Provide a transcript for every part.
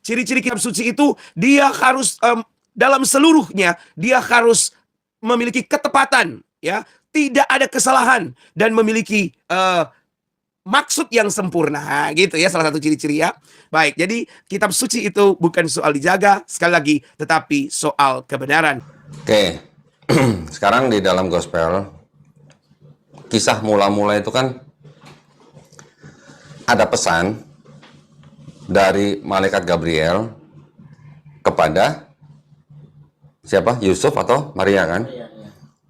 Ciri-ciri kitab suci itu dia harus dalam seluruhnya dia harus memiliki ketepatan, ya, tidak ada kesalahan dan memiliki maksud yang sempurna, gitu ya, salah satu ciri-ciri ya. Baik, jadi kitab suci itu bukan soal dijaga, sekali lagi, tetapi soal kebenaran. Oke, sekarang di dalam gospel, kisah mula-mula itu kan ada pesan dari malaikat Gabriel kepada siapa? Yusuf atau Maria kan?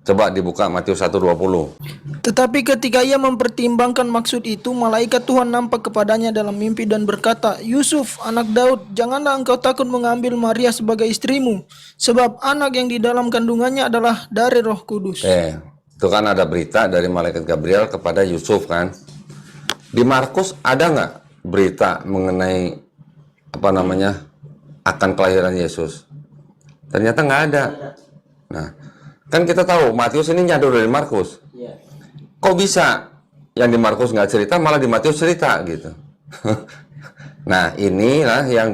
Coba dibuka Matius 1:20. Tetapi ketika ia mempertimbangkan maksud itu, malaikat Tuhan nampak kepadanya dalam mimpi dan berkata, Yusuf, anak Daud, janganlah engkau takut mengambil Maria sebagai istrimu, sebab anak yang di dalam kandungannya adalah dari Roh Kudus. Itu kan ada berita dari malaikat Gabriel kepada Yusuf kan. Di Markus ada nggak berita mengenai akan kelahiran Yesus? Ternyata nggak ada. Nah, kan kita tahu Matius ini nyadur dari Markus. Kok bisa yang di Markus nggak cerita, malah di Matius cerita gitu? Nah, inilah yang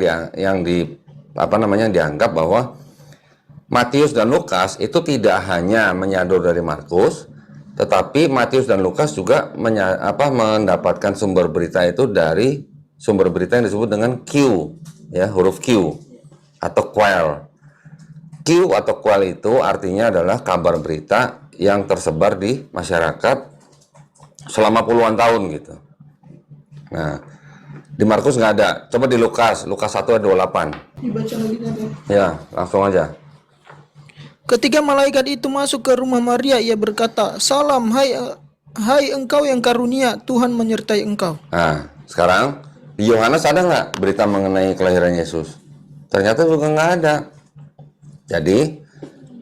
dianggap bahwa Matius dan Lukas itu tidak hanya menyadur dari Markus, tetapi Matius dan Lukas juga mendapatkan sumber berita itu dari sumber berita yang disebut dengan Q, ya, huruf Q atau quell. Q atau quell itu artinya adalah kabar berita yang tersebar di masyarakat selama puluhan tahun gitu. Nah, di Markus nggak ada. Coba di Lukas 1:28. Dibaca lagi tadi. Ya, langsung aja. Ketika malaikat itu masuk ke rumah Maria, ia berkata, Salam, hai engkau yang karunia, Tuhan menyertai engkau. Nah, sekarang di Yohanes ada nggak berita mengenai kelahiran Yesus? Ternyata juga nggak ada. Jadi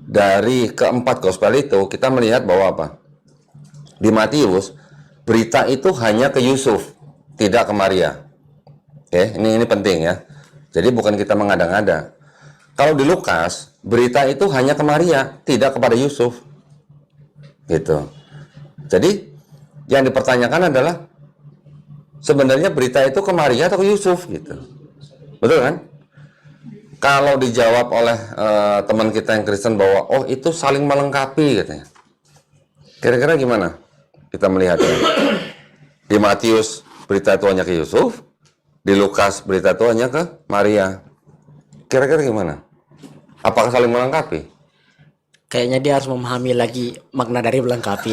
dari keempat gospel itu kita melihat bahwa apa? Di Matius berita itu hanya ke Yusuf, tidak ke Maria. Oke, ini penting ya. Jadi bukan kita mengada-ngada. Kalau di Lukas berita itu hanya ke Maria, tidak kepada Yusuf. Gitu. Jadi yang dipertanyakan adalah sebenarnya berita itu ke Maria atau ke Yusuf gitu. Betul kan? Kalau dijawab oleh teman kita yang Kristen bahwa oh itu saling melengkapi katanya. Kira-kira gimana kita melihatnya? Di Matius berita itu hanya ke Yusuf, di Lukas berita itu hanya ke Maria. Kira-kira gimana? Apakah saling melengkapi? Kayaknya dia harus memahami lagi makna dari melengkapi.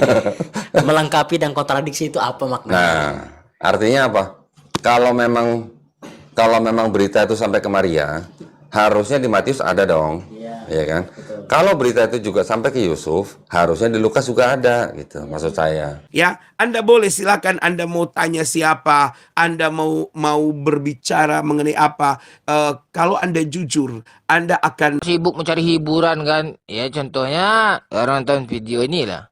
Melengkapi dan kontradiksi itu apa maknanya? Nah, artinya apa? Kalau memang berita itu sampai ke Maria, harusnya di Matius ada dong, ya kan? Betul. Kalau berita itu juga sampai ke Yusuf, harusnya di Lukas juga ada, gitu. Maksud saya. Ya, Anda boleh silakan. Anda mau tanya siapa, Anda mau berbicara mengenai apa. Kalau Anda jujur, Anda akan sibuk mencari hiburan kan? Ya contohnya orang nonton video inilah.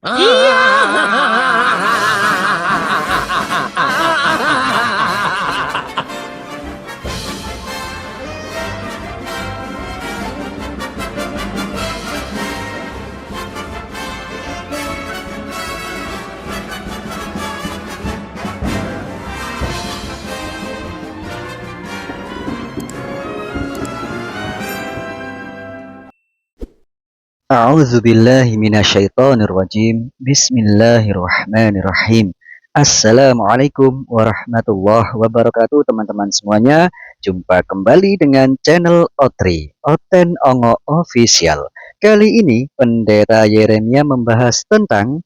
A'udzu billahi minasyaitonir rajim. Bismillahirrahmanirrahim. Assalamualaikum warahmatullahi wabarakatuh, teman-teman semuanya. Jumpa kembali dengan channel Otri, Oten Ongo Official. Kali ini Pendeta Yeremia membahas tentang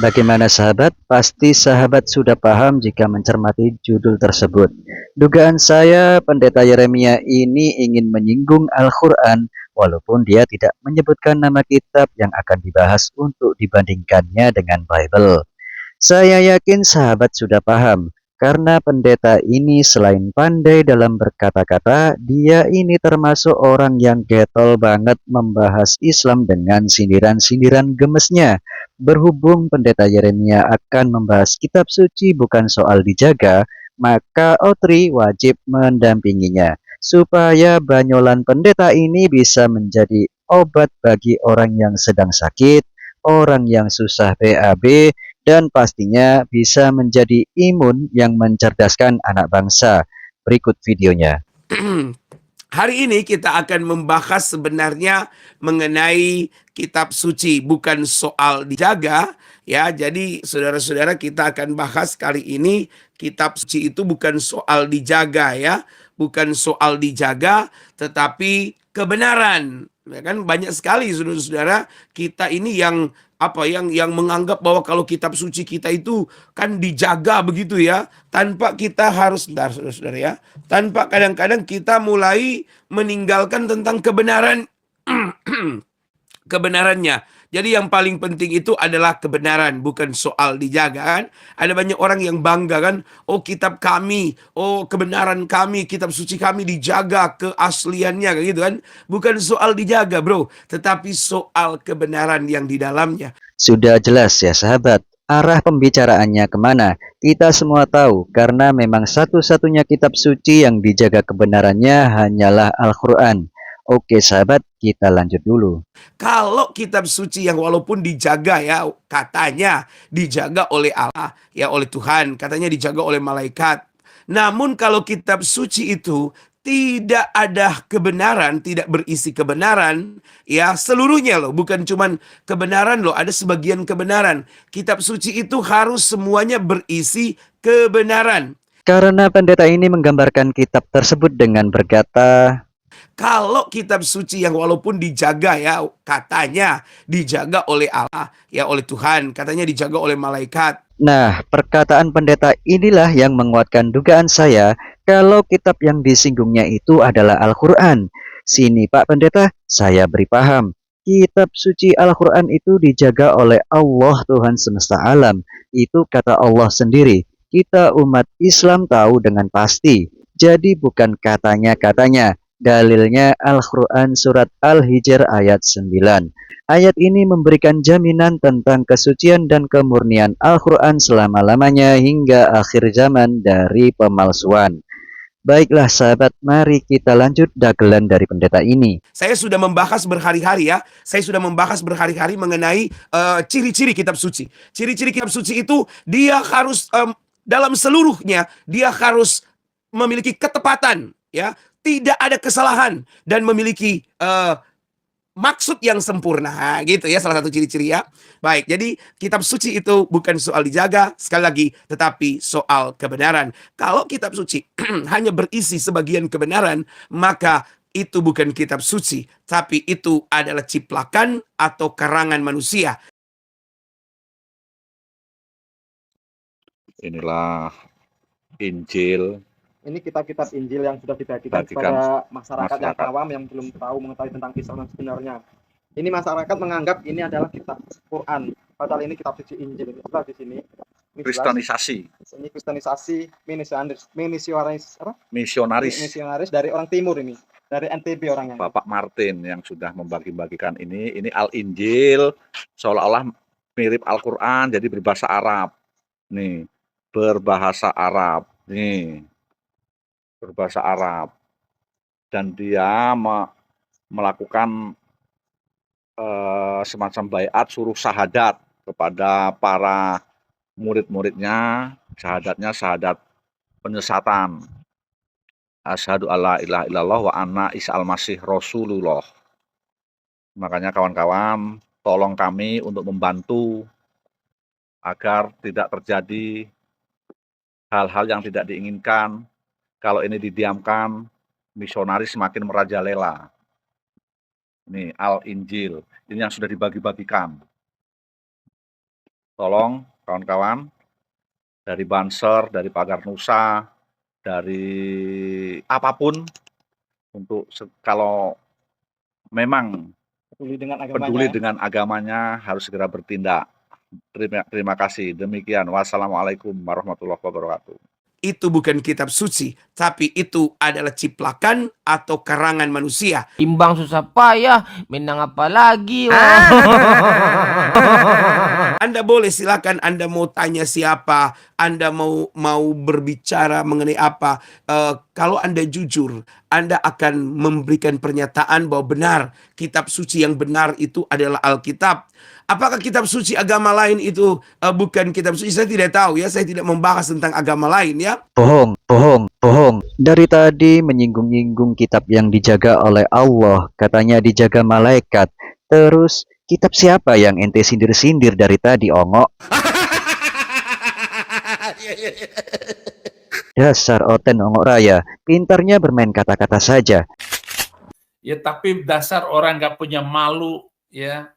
bagaimana sahabat? Pasti sahabat sudah paham jika mencermati judul tersebut. Dugaan saya Pendeta Yeremia ini ingin menyinggung Al-Quran, walaupun dia tidak menyebutkan nama kitab yang akan dibahas untuk dibandingkannya dengan Bible. Saya yakin sahabat sudah paham, karena pendeta ini selain pandai dalam berkata-kata, dia ini termasuk orang yang getol banget membahas Islam dengan sindiran-sindiran gemesnya. Berhubung Pendeta Yeremia akan membahas kitab suci bukan soal dijaga, maka Otri wajib mendampinginya, supaya banyolan pendeta ini bisa menjadi obat bagi orang yang sedang sakit, orang yang susah BAB, dan pastinya bisa menjadi imun yang mencerdaskan anak bangsa. Berikut videonya. Hari ini kita akan membahas sebenarnya mengenai kitab suci, bukan soal dijaga ya. Jadi saudara-saudara, kita akan bahas kali ini kitab suci itu bukan soal dijaga ya, bukan soal dijaga tetapi kebenaran. Ya kan, banyak sekali saudara-saudara kita ini yang yang menganggap bahwa kalau kitab suci kita itu kan dijaga begitu ya, tanpa kita harus, bentar saudara-saudara ya, tanpa kadang-kadang kita mulai meninggalkan tentang kebenaran kebenarannya. Jadi yang paling penting itu adalah kebenaran, bukan soal dijaga kan. Ada banyak orang yang bangga kan, oh kitab kami, oh kebenaran kami, kitab suci kami dijaga keasliannya kayak gitu kan. Bukan soal dijaga bro, tetapi soal kebenaran yang di dalamnya. Sudah jelas ya sahabat, arah pembicaraannya kemana? Kita semua tahu, karena memang satu-satunya kitab suci yang dijaga kebenarannya hanyalah Al-Quran. Oke sahabat, kita lanjut dulu. Kalau kitab suci yang walaupun dijaga ya, katanya dijaga oleh Allah, ya oleh Tuhan, katanya dijaga oleh malaikat. Namun kalau kitab suci itu tidak ada kebenaran, tidak berisi kebenaran, ya seluruhnya loh, bukan cuman kebenaran loh, ada sebagian kebenaran. Kitab suci itu harus semuanya berisi kebenaran. Karena pendeta ini menggambarkan kitab tersebut dengan berkata, kalau kitab suci yang walaupun dijaga ya, katanya dijaga oleh Allah, ya oleh Tuhan, katanya dijaga oleh malaikat. nah, perkataan pendeta inilah yang menguatkan dugaan saya kalau kitab yang disinggungnya itu adalah Al-Quran. Sini Pak Pendeta, saya beri paham. Kitab suci Al-Quran itu dijaga oleh Allah Tuhan semesta alam. Itu kata Allah sendiri. Kita umat Islam tahu dengan pasti. Jadi bukan katanya-katanya. Dalilnya Al-Quran surat Al-Hijr ayat 9. Ayat ini memberikan jaminan tentang kesucian dan kemurnian Al-Quran selama-lamanya hingga akhir zaman dari pemalsuan. Baiklah sahabat, mari kita lanjut dagelan dari pendeta ini. Saya sudah membahas berhari-hari ya, saya sudah membahas berhari-hari mengenai ciri-ciri kitab suci. Ciri-ciri kitab suci itu dia harus dalam seluruhnya dia harus memiliki ketepatan ya, tidak ada kesalahan dan memiliki maksud yang sempurna. Nah, gitu ya salah satu ciri-ciri ya. Baik, jadi kitab suci itu bukan soal dijaga sekali lagi, tetapi soal kebenaran. Kalau kitab suci hanya berisi sebagian kebenaran, maka itu bukan kitab suci, tapi itu adalah ciplakan atau karangan manusia. Inilah Injil. Ini kitab-kitab Injil yang sudah dibagikan kepada masyarakat yang awam yang belum tahu mengetahui tentang kisah yang sebenarnya. Ini masyarakat menganggap ini adalah kitab Quran, padahal ini kitab suci Injil. Ini jelas di sini. Ini Kristenisasi. Ini kristenisasi misionaris dari orang timur ini, dari NTB orangnya. Bapak Martin yang sudah membagi-bagikan ini Al-Injil seolah-olah mirip Al-Quran, jadi berbahasa Arab. Nih, berbahasa Arab. Nih, berbahasa Arab. Dan dia melakukan semacam baiat suruh syahadat kepada para murid-muridnya. Syahadatnya syahadat penyesatan. Asyhadu alla ilaha illallah wa anna Isa al-Masih Rasulullah. Makanya kawan-kawan, tolong kami untuk membantu agar tidak terjadi hal-hal yang tidak diinginkan. Kalau ini didiamkan, misionaris semakin merajalela. Ini Al-Injil, ini yang sudah dibagi-bagikan. Tolong kawan-kawan, dari Banser, dari Pagar Nusa, dari apapun, untuk kalau memang peduli dengan agamanya harus segera bertindak. Terima kasih. Demikian. Wassalamualaikum warahmatullahi wabarakatuh. Itu bukan kitab suci, tapi itu adalah ciplakan atau karangan manusia. Timbang susah payah, menang apa lagi? Anda boleh silakan, Anda mau tanya siapa, Anda mau berbicara mengenai apa. kalau Anda jujur, Anda akan memberikan pernyataan bahwa benar, kitab suci yang benar itu adalah Alkitab. Apakah kitab suci agama lain itu bukan kitab suci? Saya tidak tahu ya, saya tidak membahas tentang agama lain ya. Bohong, bohong, bohong. Dari tadi menyinggung-nyinggung kitab yang dijaga oleh Allah, katanya dijaga malaikat. Terus, kitab siapa yang ente sindir-sindir dari tadi, ongok? Dasar Oten ongok raya, pintarnya bermain kata-kata saja. Ya tapi dasar orang nggak punya malu ya,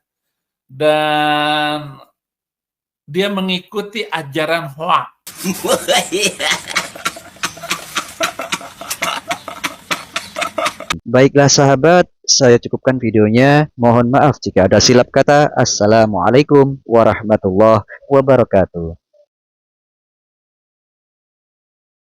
dan dia mengikuti ajaran hoak. Baiklah sahabat, saya cukupkan videonya. Mohon maaf jika ada silap kata. Assalamualaikum warahmatullahi wabarakatuh.